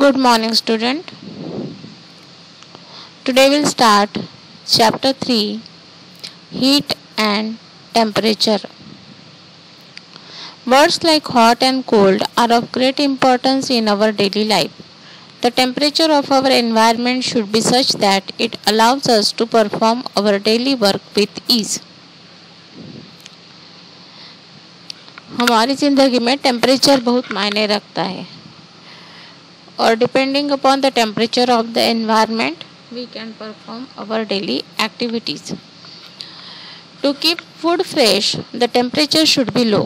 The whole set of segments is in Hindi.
Good morning, student. Today we'll start chapter 3, Heat and Temperature. Words like hot and cold are of great importance in our daily life. The temperature of our environment should be such that it allows us to perform our daily work with ease. हमारी ज़िंदगी में टेम्परेचर बहुत मायने रखता है और depending upon the temperature of the environment we can perform our daily activities. To keep food fresh the temperature should be low,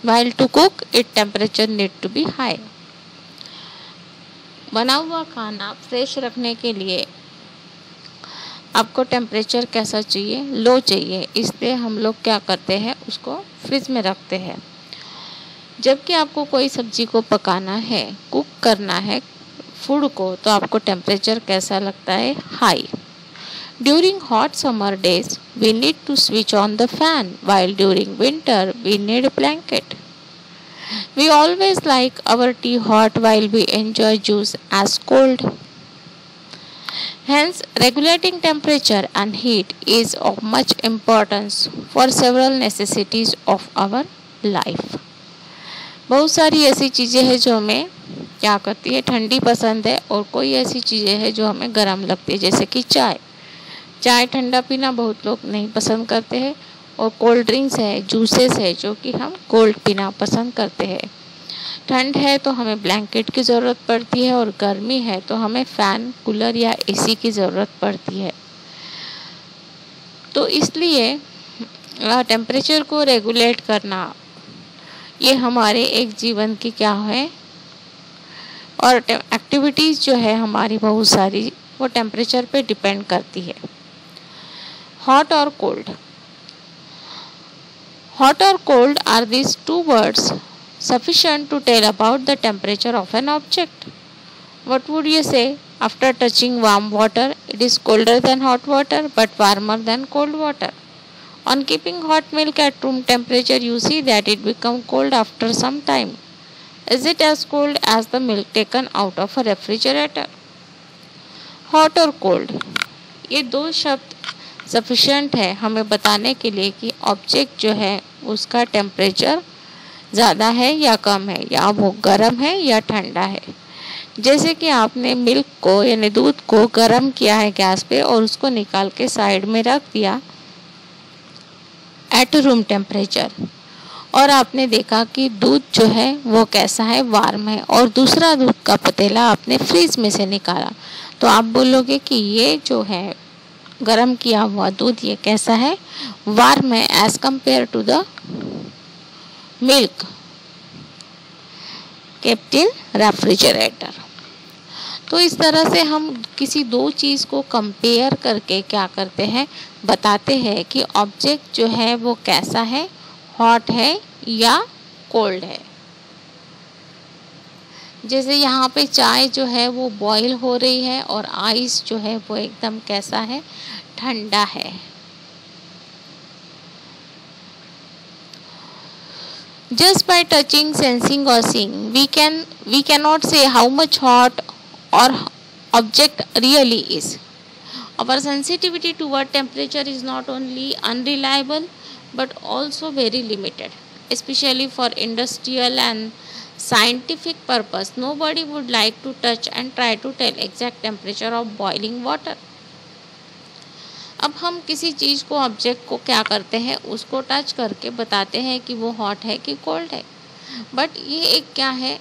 while to cook it temperature need to be high. बना हुआ खाना फ्रेश रखने के लिए आपको टेम्परेचर कैसा चाहिए? लो चाहिए. इसलिए हम लोग क्या करते हैं, उसको फ्रिज में रखते हैं. जबकि आपको कोई सब्जी को पकाना है, कुक करना है फूड को, तो आपको टेम्परेचर कैसा लगता है? High. During hot summer days we need to switch on the fan, while during winter we need a blanket. We always like our tea hot while we enjoy juice as cold. Hence, regulating temperature and heat is of much importance for several necessities of our life. बहुत सारी ऐसी चीज़ें हैं जो हमें क्या करती है, ठंडी पसंद है, और कोई ऐसी चीज़ें हैं जो हमें गर्म लगती है, जैसे कि चाय ठंडा पीना बहुत लोग नहीं पसंद करते हैं, और कोल्ड ड्रिंक्स है, जूसेस है, जो कि हम कोल्ड पीना पसंद करते हैं. ठंड है तो हमें ब्लैंकेट की ज़रूरत पड़ती है, और गर्मी है तो हमें फ़ैन, कूलर या एसी की ज़रूरत पड़ती है. तो इसलिए टेम्परेचर को रेगुलेट करना ये हमारे एक जीवन की क्या है, और एक्टिविटीज़ जो है हमारी बहुत सारी वो टेम्परेचर पे डिपेंड करती है. हॉट और cold. Hot or cold are these two words sufficient to tell about the temperature of an object? What would you say? After touching warm water, it is colder than hot water but warmer than cold water. On keeping hot milk at room temperature, you see that it becomes cold after some time. Is it as cold as the milk taken out of a refrigerator? Hot or cold, ये दो शब्द सफिशेंट है हमें बताने के लिए कि ऑब्जेक्ट जो है उसका टेम्परेचर ज़्यादा है या कम है, या वो गर्म है या ठंडा है. जैसे कि आपने मिल्क को यानी दूध को गर्म किया है गैस पे और उसको निकाल के साइड में रख दिया एट रूम टेम्परेचर, और आपने देखा कि दूध जो है वो कैसा है, वार्म है, और दूसरा दूध का पतीला आपने फ्रीज में से निकाला, तो आप बोलोगे कि ये जो है गरम किया हुआ दूध ये कैसा है, वार्म है as compared to the milk kept in refrigerator. तो इस तरह से हम किसी दो चीज़ को कंपेयर करके क्या करते हैं, बताते हैं कि ऑब्जेक्ट जो है वो कैसा है, हॉट है या कोल्ड है. जैसे यहाँ पे चाय जो है वो बॉईल हो रही है और आइस जो है वो एकदम कैसा है, ठंडा है. Just by touching, sensing or seeing, we cannot say how much hot or object really is. Our sensitivity toward temperature is not only unreliable but also very limited, especially for industrial and scientific purpose. Nobody would like to touch and try to tell exact temperature of boiling water. अब हम किसी चीज़ को, ऑब्जेक्ट को क्या करते हैं, उसको टच करके बताते हैं कि वो हॉट है कि कोल्ड है, बट ये एक क्या है,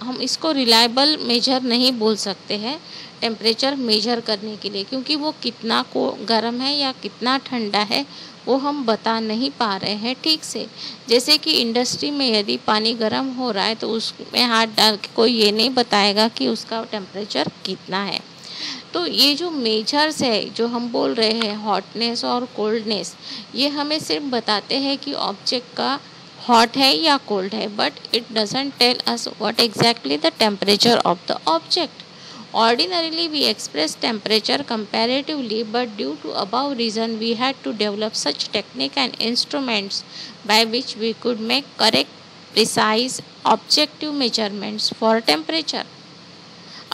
हम इसको रिलायबल मेजर नहीं बोल सकते हैं टेम्परेचर मेजर करने के लिए, क्योंकि वो कितना को गर्म है या कितना ठंडा है वो हम बता नहीं पा रहे हैं ठीक से. जैसे कि इंडस्ट्री में यदि पानी गर्म हो रहा है तो उसमें हाथ डाल के कोई ये नहीं बताएगा कि उसका टेम्परेचर कितना है. तो ये जो मेजर्स है जो हम बोल रहे हैं, हॉटनेस और कोल्डनेस, ये हमें सिर्फ बताते हैं कि ऑब्जेक्ट का हॉट है या कोल्ड है, but it doesn't tell us what exactly the temperature of the object. Ordinarily we express temperature comparatively, but due to above reason we had to develop such technique and instruments by which we could make correct, precise, objective measurements for temperature.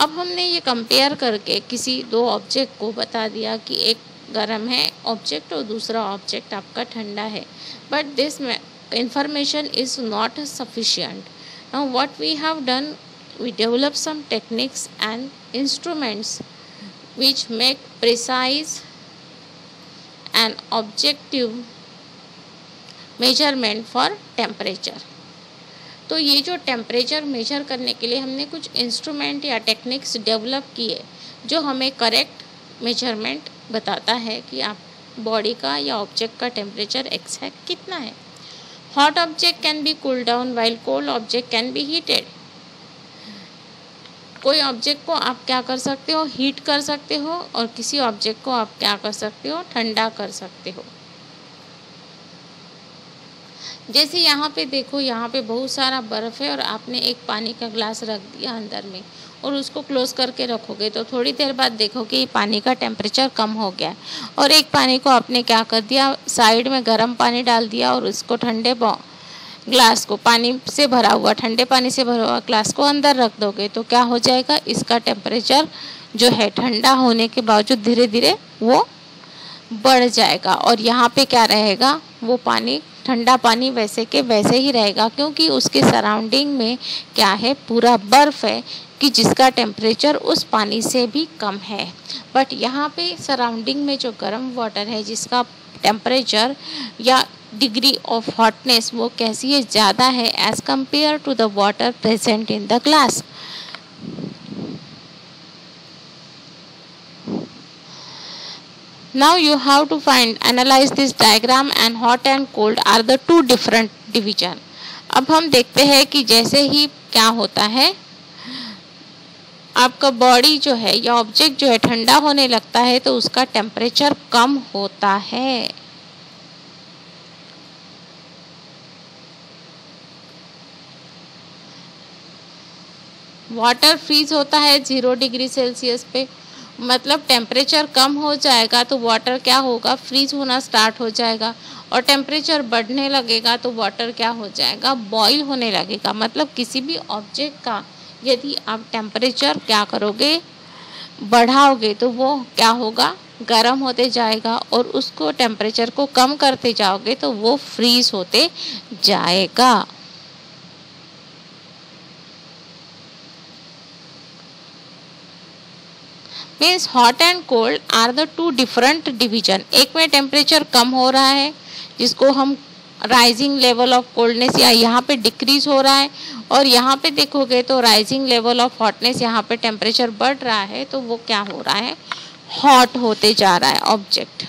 अब हमने ये कंपेयर करके किसी दो ऑब्जेक्ट को बता दिया कि एक गर्म है ऑब्जेक्ट और दूसरा ऑब्जेक्ट आपका ठंडा है, but this information is not sufficient. Now what we have done, we develop some techniques and instruments which make precise and objective measurement for temperature. तो ये जो टेम्परेचर मेजर करने के लिए हमने कुछ इंस्ट्रूमेंट या टेक्निक्स डेवलप किए जो हमें करेक्ट मेजरमेंट बताता है कि आप बॉडी का या ऑब्जेक्ट का टेम्परेचर एग्जैक्ट कितना है। Hot object can be cool down while cold object can be heated. कोई ऑब्जेक्ट को आप क्या कर सकते हो, हीट कर सकते हो, और किसी ऑब्जेक्ट को आप क्या कर सकते हो, ठंडा कर सकते हो। जैसे यहाँ पे देखो, यहाँ पे बहुत सारा बर्फ़ है और आपने एक पानी का ग्लास रख दिया अंदर में और उसको क्लोज़ करके रखोगे तो थोड़ी देर बाद देखो कि पानी का टेम्परेचर कम हो गया, और एक पानी को आपने क्या कर दिया, साइड में गर्म पानी डाल दिया और उसको ठंडे ग्लास को पानी से भरा हुआ, ठंडे पानी से भरा हुआ ग्लास को अंदर रख दोगे तो क्या हो जाएगा, इसका टेम्परेचर जो है ठंडा होने के बावजूद धीरे धीरे वो बढ़ जाएगा, और यहाँ पे क्या रहेगा, वो पानी ठंडा पानी वैसे के वैसे ही रहेगा, क्योंकि उसके सराउंडिंग में क्या है, पूरा बर्फ़ है कि जिसका टेम्परेचर उस पानी से भी कम है। बट यहाँ पे सराउंडिंग में जो गर्म वाटर है जिसका टेम्परेचर या डिग्री ऑफ हॉटनेस वो कैसी है, ज़्यादा है as compared to the water present in the glass. Now you have to analyze this diagram, and hot and cold are the two different division. अब हम देखते हैं कि जैसे ही क्या होता है, आपका बॉडी जो है या ऑब्जेक्ट जो है ठंडा होने लगता है तो उसका टेम्परेचर कम होता है। वाटर फ्रीज होता है 0 डिग्री सेल्सियस पे, मतलब टेम्परेचर कम हो जाएगा तो वाटर क्या होगा, फ्रीज होना स्टार्ट हो जाएगा, और टेम्परेचर बढ़ने लगेगा तो वाटर क्या हो जाएगा, बॉईल होने लगेगा। मतलब किसी भी ऑब्जेक्ट का यदि आप टेम्परेचर क्या करोगे, बढ़ाओगे तो वो क्या होगा, गर्म होते जाएगा, और उसको टेम्परेचर को कम करते जाओगे तो वो फ्रीज होते जाएगा। Means hot and cold are the two different division. एक में टेम्परेचर कम हो रहा है जिसको हम राइजिंग लेवल ऑफ कोल्डनेस, या यहाँ पे डिक्रीज हो रहा है, और यहाँ पे देखोगे तो राइजिंग लेवल ऑफ हॉटनेस, यहाँ पे टेम्परेचर बढ़ रहा है तो वो क्या हो रहा है, हॉट होते जा रहा है object.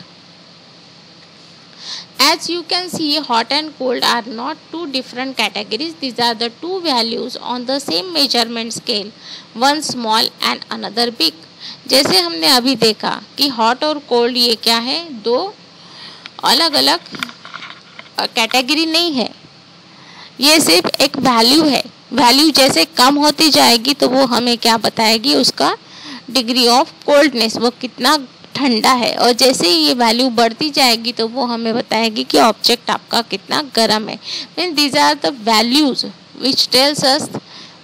As you can see, hot and cold are not two different categories. These are the two values on the same measurement scale, one small and another big. जैसे हमने अभी देखा कि हॉट और कोल्ड ये क्या है, दो अलग अलग कैटेगरी नहीं है, ये सिर्फ एक वैल्यू है। वैल्यू जैसे कम होती जाएगी तो वो हमें क्या बताएगी, उसका डिग्री ऑफ कोल्डनेस, वो कितना ठंडा है, और जैसे ही ये वैल्यू बढ़ती जाएगी तो वो हमें बताएगी कि ऑब्जेक्ट आपका कितना गर्म है। Mean these are the values which tells us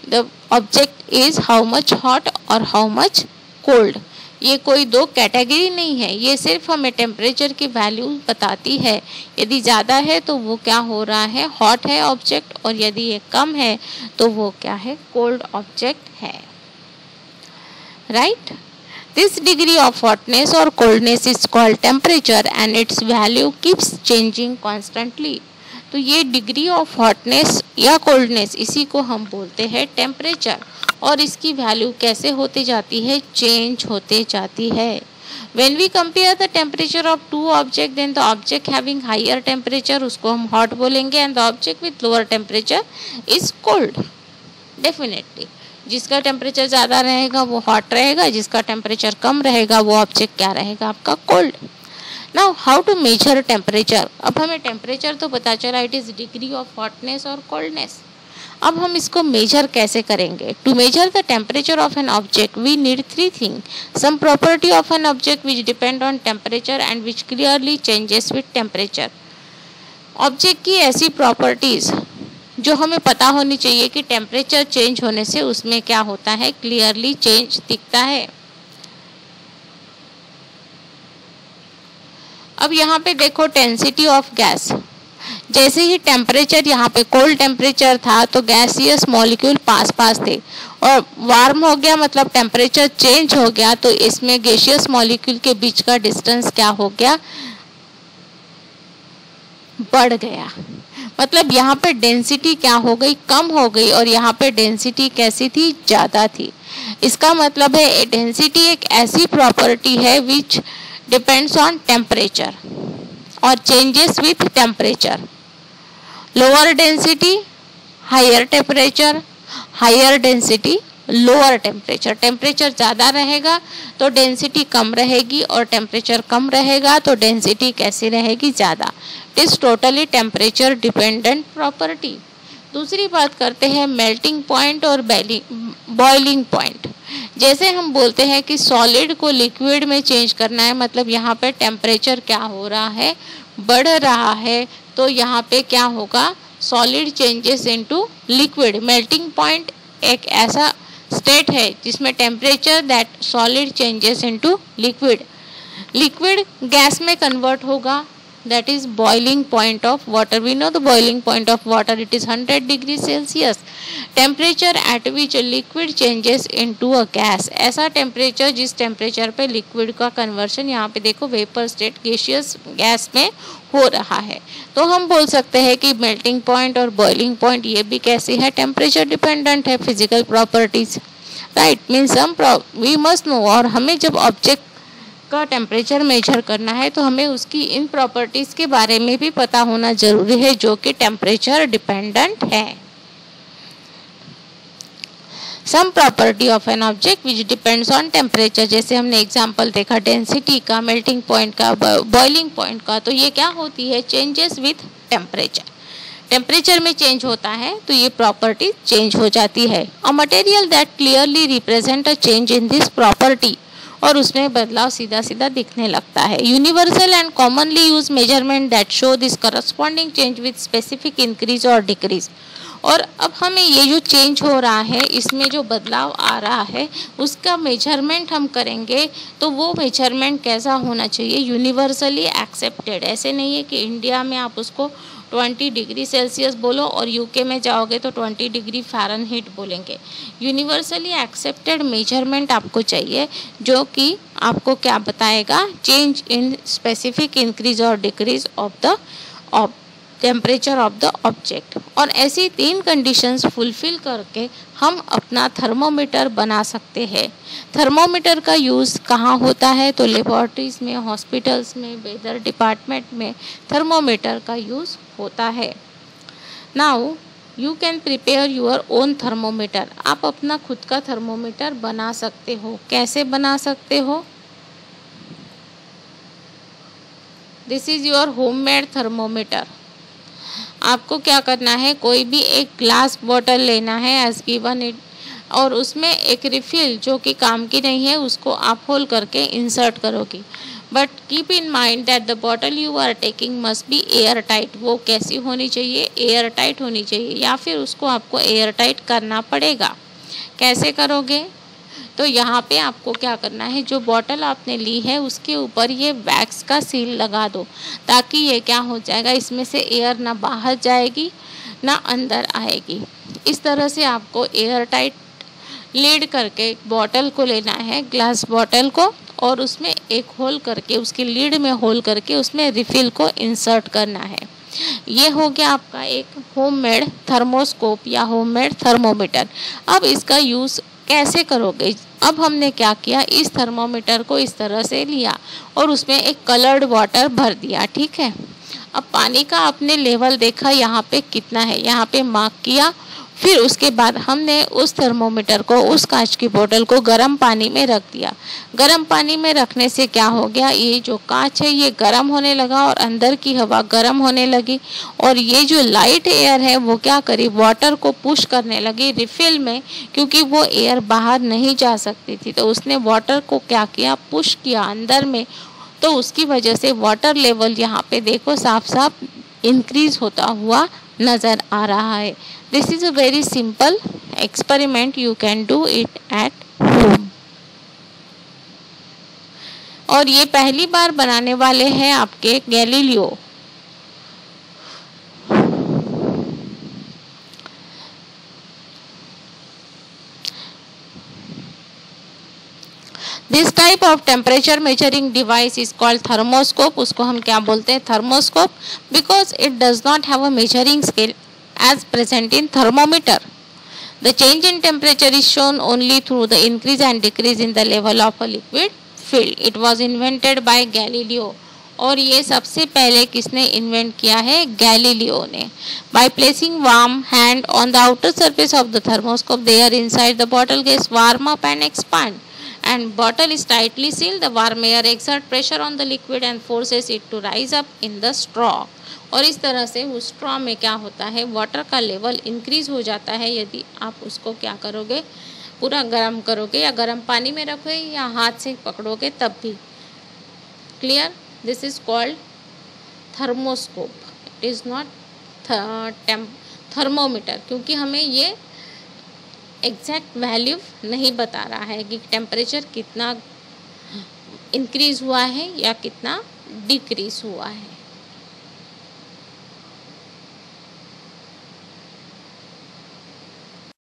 the object is how much hot और हाउ मच कोल्ड। ये कोई दो कैटेगरी नहीं है, ये सिर्फ हमें टेम्परेचर की वैल्यू बताती है। यदि ज़्यादा है तो वो क्या हो रहा है, हॉट है ऑब्जेक्ट, और यदि ये कम है तो वो क्या है, कोल्ड ऑब्जेक्ट है। Right? This degree of hotness or coldness is called temperature and its value keeps changing constantly. तो ये डिग्री ऑफ हॉटनेस या कोल्डनेस, इसी को हम बोलते हैं टेम्परेचर, और इसकी वैल्यू कैसे होती जाती है, चेंज होते जाती है। When we compare the temperature of two objects, then the object having higher temperature उसको हम hot बोलेंगे, and the object with lower temperature is cold. Definitely. जिसका टेम्परेचर ज़्यादा रहेगा वो हॉट रहेगा, जिसका टेम्परेचर कम रहेगा वो ऑब्जेक्ट क्या रहेगा, आपका cold. Now how to measure temperature. अब हमें टेम्परेचर तो पता चला, it is degree of hotness और कोल्डनेस। अब हम इसको मेजर कैसे करेंगे। To measure the temperature of an object we need three thing, some property of an object which depend on temperature and which clearly changes with temperature. Object की ऐसी प्रॉपर्टीज़ जो हमें पता होनी चाहिए कि टेम्परेचर चेंज होने से उसमें क्या होता है, क्लियरली चेंज दिखता है। अब यहाँ पे देखो डेंसिटी ऑफ गैस, जैसे ही टेम्परेचर यहाँ पे कोल्ड टेम्परेचर था तो गैसियस मॉलिक्यूल पास पास थे, और वार्म हो गया मतलब टेम्परेचर चेंज हो गया तो इसमें गैसियस मॉलिक्यूल के बीच का डिस्टेंस क्या हो गया, बढ़ गया। मतलब यहाँ पे डेंसिटी क्या हो गई, कम हो गई, और यहाँ पे डेंसिटी कैसी थी, ज़्यादा थी। इसका मतलब है डेंसिटी एक ऐसी प्रॉपर्टी है विच डिपेंड्स ऑन टेम्परेचर और changes with temperature. Lower density higher temperature, higher density lower temperature. Temperature ज़्यादा रहेगा तो डेंसिटी कम रहेगी, और टेम्परेचर कम रहेगा तो डेंसिटी कैसी रहेगी, ज़्यादा। It is totally temperature dependent property. दूसरी बात करते हैं मेल्टिंग पॉइंट और बॉइलिंग पॉइंट। जैसे हम बोलते हैं कि सॉलिड को लिक्विड में चेंज करना है, मतलब यहाँ पे टेम्परेचर क्या हो रहा है, बढ़ रहा है, तो यहाँ पे क्या होगा, solid changes into liquid. Melting point एक ऐसा स्टेट है जिसमें temperature that solid changes into liquid, liquid gas में कन्वर्ट होगा, that is boiling point of water. We know the boiling point of water, it is 100 degrees Celsius. Temperature at which liquid changes into a gas, ऐसा टेम्परेचर जिस टेम्परेचर पे लिक्विड का कन्वर्शन यहाँ पे देखो वेपर स्टेट गैसियस गैस में हो रहा है। तो हम बोल सकते हैं कि मेल्टिंग पॉइंट और बॉइलिंग पॉइंट ये भी कैसी है, टेम्परेचर डिपेंडेंट है, physical properties, right. Means we must know, और हमें जब ऑब्जेक्ट का टेम्परेचर मेजर करना है तो हमें उसकी इन प्रॉपर्टीज़ के बारे में भी पता होना ज़रूरी है जो कि टेम्परेचर डिपेंडेंट है। सम property of an object which depends on temperature, जैसे हमने एग्जांपल देखा डेंसिटी का, मेल्टिंग पॉइंट का, बॉइलिंग पॉइंट का, तो ये क्या होती है, चेंजेस विथ टेम्परेचर। टेम्परेचर में चेंज होता है तो ये प्रॉपर्टी चेंज हो जाती है। A material that clearly represent a change in this property, और उसमें बदलाव सीधा सीधा दिखने लगता है। Universal and commonly use measurement that show this corresponding change with specific increase और डिक्रीज। और अब हमें ये जो चेंज हो रहा है, इसमें जो बदलाव आ रहा है, उसका मेजरमेंट हम करेंगे तो वो मेजरमेंट कैसा होना चाहिए, यूनिवर्सली एक्सेप्टेड। ऐसे नहीं है कि इंडिया में आप उसको 20 डिग्री सेल्सियस बोलो और यूके में जाओगे तो 20 डिग्री फ़ारेनहीट बोलेंगे। यूनिवर्सली एक्सेप्टेड मेजरमेंट आपको चाहिए जो कि आपको क्या बताएगा, चेंज इन स्पेसिफिक इंक्रीज और decrease of the temperature of the object. और ऐसी 3 कंडीशंस फुलफिल करके हम अपना थर्मोमीटर बना सकते हैं। थर्मोमीटर का यूज़ कहाँ होता है, तो लेबॉर्ट्रीज में, हॉस्पिटल्स में, वेदर डिपार्टमेंट में थर्मोमीटर का यूज़ होता है। Now you can prepare your own thermometer. आप अपना खुद का थर्मोमीटर बना सकते हो। कैसे बना सकते हो, this is your homemade thermometer. आपको क्या करना है, कोई भी एक ग्लास बॉटल लेना है एज गिवन इट, और उसमें एक रिफिल जो कि काम की नहीं है उसको आप होल करके इंसर्ट करोगी। But keep in mind that the bottle you are taking must be airtight. वो कैसी होनी चाहिए, एयर टाइट होनी चाहिए, या फिर उसको आपको एयर टाइट करना पड़ेगा। कैसे करोगे, तो यहाँ पे आपको क्या करना है, जो बॉटल आपने ली है उसके ऊपर ये वैक्स का सील लगा दो, ताकि ये क्या हो जाएगा, इसमें से एयर ना बाहर जाएगी ना अंदर आएगी। इस तरह से आपको एयर टाइट लीड करके बॉटल को लेना है, ग्लास बॉटल को, और उसमें एक होल करके, उसकी लीड में होल करके उसमें रिफिल को इंसर्ट करना है। ये हो गया आपका एक होममेड थर्मोस्कोप या होममेड थर्मोमीटर। अब इसका यूज़ कैसे करोगे, अब हमने क्या किया, इस थर्मोमीटर को इस तरह से लिया और उसमें एक कलर्ड वाटर भर दिया, ठीक है। अब पानी का आपने लेवल देखा यहाँ पे कितना है, यहाँ पे मार्क किया। फिर उसके बाद हमने उस थर्मोमीटर को, उस कांच की बोतल को गर्म पानी में रख दिया। गर्म पानी में रखने से क्या हो गया, ये जो कांच है ये गर्म होने लगा और अंदर की हवा गर्म होने लगी, और ये जो लाइट एयर है वो क्या करी, वाटर को पुश करने लगी रिफिल में, क्योंकि वो एयर बाहर नहीं जा सकती थी। तो उसने वाटर को क्या किया, पुश किया अंदर में। तो उसकी वजह से वाटर लेवल यहाँ पे देखो साफ साफ इंक्रीज होता हुआ नज़र आ रहा है। This is a very simple experiment, you can do it at home. और ये पहली बार बनाने वाले हैं आपके Galileo. This type of temperature measuring device is called thermoscope. उसको हम क्या बोलते हैं? Thermoscope, because it does not have a measuring scale as present in thermometer. The change in temperature is shown only through the increase and decrease in the level of a liquid filled. It was invented by Galileo. और ये सबसे पहले किसने इन्वेंट किया है? गैलीलियो ने। By placing warm hand on the outer surface of the thermoscope, the air inside the bottle gets warm up and expand. And bottle is tightly sealed. The warm air exerts pressure on the liquid and forces it to rise up in the straw. और इस तरह से उस स्ट्रॉ में क्या होता है? वाटर का लेवल इंक्रीज हो जाता है यदि आप उसको क्या करोगे? पूरा गर्म करोगे या गर्म पानी में रखोगे या हाथ से पकड़ोगे तब भी। Clear? This is called thermoscope, it is not thermometer, क्योंकि हमें ये एग्जैक्ट वैल्यू नहीं बता रहा है कि टेम्परेचर कितना इंक्रीज हुआ है या कितना डिक्रीज हुआ है।